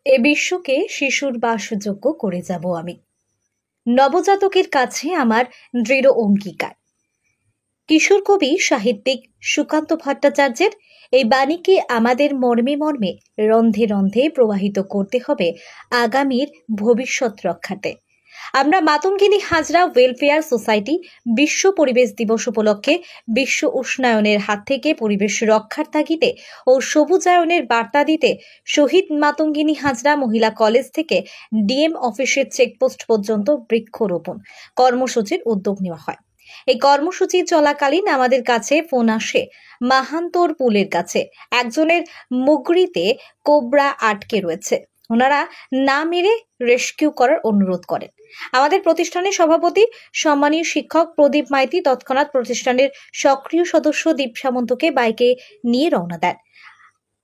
এ বিশ্বকে শিশুর বাসযোগ্য করে যাব আমি। নবজাতকের কাছে আমার দৃঢ় অঙ্গীকার। কিশোর কবি সাহিত্যিক সুকান্ত ভট্টাচার্যের এই বাণীকে আমাদের মর্মে মর্মে রন্ধে রন্ধে প্রবাহিত করতে হবে আগামীর ভবিষ্যৎ রক্ষাতে। আমরা মাতঙ্গিনী হাজরা ওয়েলফেয়ার সোসাইটি বিশ্ব পরিবেশ দিবস উপলক্ষে বিশ্ব উষ্ণায়নের হাত থেকে পরিবেশ রক্ষার তাগিদে ও সবুজায়নের বার্তা দিতে শহীদ মাতঙ্গিনী হাজরা মহিলা কলেজ থেকে ডিএম অফিসের চেকপোস্ট পর্যন্ত বৃক্ষরোপণ কর্মসূচির উদ্যোগ নেওয়া হয়। এই কর্মসূচি চলাকালীন আমাদের কাছে ফোন আসে মাহান্তর পুলের কাছে একজনের মুগরিতে কোবরা আটকে রয়েছে, ওনারা না মেরে রেস্কিউ করার অনুরোধ করেন। আমাদের প্রতিষ্ঠানের সভাপতি সম্মানীয় শিক্ষক প্রদীপ মাইতি তৎক্ষণাৎ প্রতিষ্ঠানের সক্রিয় সদস্য দীপ সামন্তকে বাইকে নিয়ে রওনা দেন।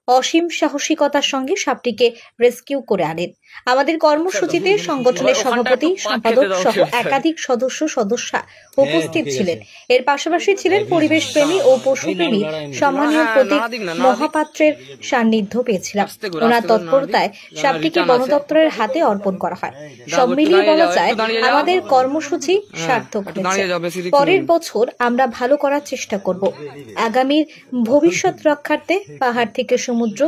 অসীম সাহসিকতার সঙ্গে সাপটিকে রেস্কিউ করে আনেন। আমাদের কর্মসূচিতে সংগঠনের সভাপতি সম্পাদক সহ একাধিক সদস্যা উপস্থিত ছিলেন। এর পাশাপাশি ছিলেন পরিবেশ প্রেমী ও পশুপ্রেমী সম্মানীয় প্রতীক মহাপাত্রের সান্নিধ্য পেয়েছিলাম। ওনার তৎপরতায় সাপটিকে বন দপ্তরের হাতে অর্পণ করা হয়। সব মিলিয়ে বলা যায় আমাদের কর্মসূচি সার্থক হয়েছে। পরের বছর আমরা ভালো করার চেষ্টা করব। আগামীর ভবিষ্যৎ রক্ষার্থে পাহাড় থেকে সমুদ্র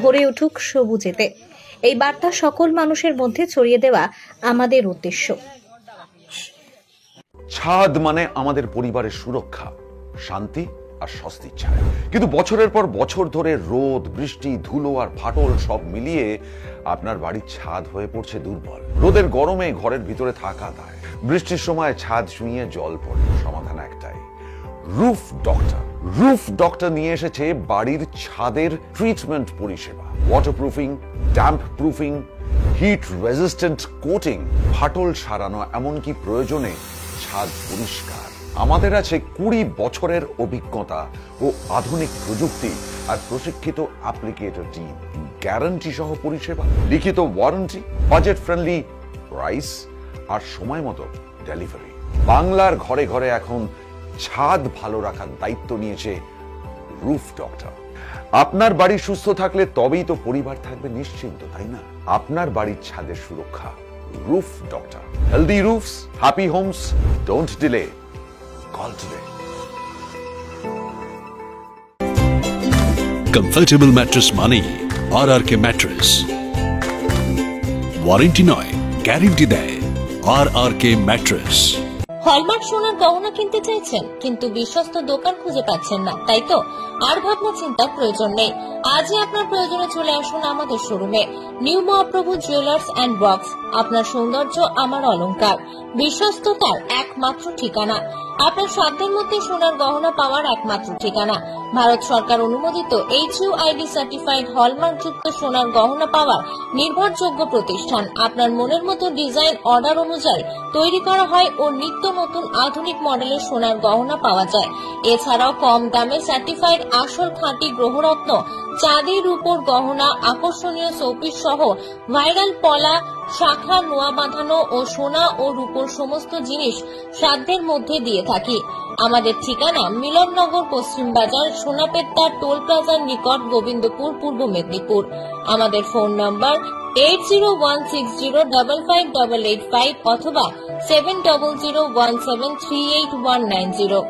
ভরে উঠুক সবুজেতে, এই বার্তা সকল মানুষের মধ্যে ছড়িয়ে দেওয়া আমাদের উদ্দেশ্য। ছাদ মানে আমাদের পরিবারের সুরক্ষা, শান্তি আর স্বস্তির ছায়া। কিন্তু বছরের পর বছর ধরে রোদ, বৃষ্টি, ধুলো আর ফাটল সব মিলিয়ে আপনার বাড়ির ছাদ হয়ে পড়ছে দুর্বল। রোদের গরমে ঘরের ভিতরে থাকা দায়, বৃষ্টির সময় ছাদ ছুঁয়ে জল পড়ে। সমাধান একটাই, রুফ ডক্টর। রুফ ডক্টর নিয়ে এসেছে বাড়ির ছাদের ট্রিটমেন্ট পরিষেবা। Waterproofing, damp proofing, hit resistant coating, ফাটল সারানো, এমনকি প্রয়োজনে ছাদ পরিষ্কার। আমাদের আছে 20 বছরের অভিজ্ঞতা ও আধুনিক প্রযুক্তি আর প্রশিক্ষিত অ্যাপ্লিকেটর টিম। গ্যারান্টি সহ পরিষেবা, লিখিত ওয়ারেন্টি, বাজেট ফ্রেন্ডলি প্রাইস আর সময় মতো ডেলিভারি। বাংলার ঘরে ঘরে এখন ছাদ ভালো রাখার দায়িত্ব নিয়েছে রুফ ডক্টর। আপনার বাড়ি সুস্থ থাকলে তবেই তো পরিবার থাকবে নিশ্চিন্ত, তাই না? আপনার বাড়ির ছাদের সুরক্ষা roof doctor. Healthy roofs, happy homes, don't delay, call today. Comfortable mattress মানেই আরআরকে ম্যাট্রেস। ওয়ারেন্টি নয়, গ্যারান্টি দেয় আরআরকে ম্যাট্রেস। হলমার্ক সোনার গহনা কিনতে চাইছেন কিন্তু বিশ্বস্ত দোকান খুঁজে পাচ্ছেন না, তাই তো? আর ভাবনা চিন্তার প্রয়োজন নেই। আজই আপনার প্রয়োজনে চলে আসুন আমাদের শোরুমে। New Mahaprabhu jewellers and box, আপনার সৌন্দর্য আমার অলংকার, বিশ্বস্ততার একমাত্র ঠিকানা, আপনার সাধ্যের মধ্যে সোনার গহনা পাওয়ার একমাত্র ঠিকানা। ভারত সরকার অনুমোদিত HUID সার্টিফাইড হলমার্ক যুক্ত সোনার গহনা পাওয়ার নির্ভরযোগ্য প্রতিষ্ঠান। আপনার মনের মতো ডিজাইন অর্ডার অনুযায়ী তৈরি করা হয় ও নিত্য নতুন আধুনিক মডেলের সোনার গহনা পাওয়া যায়। এছাড়াও কম দামে সার্টিফাইড আসল খাঁটি গ্রহরত্ন, চাঁদির উপর গহনা, আকর্ষণীয় শোপিস সহ ভাইরাল পলা, শাখা, নোয়া বাঁধানো ও সোনা ও রূপোর সমস্ত জিনিস সাধ্যের মধ্যে দিয়ে থাকি। আমাদের ঠিকানা মিলননগর, পশ্চিম বাজার, সোনাপেট্টা টোল প্লাজার নিকট, গোবিন্দপুর, পূর্ব মেদিনীপুর। আমাদের ফোন নম্বর 8016055885 অথবা 7001738190।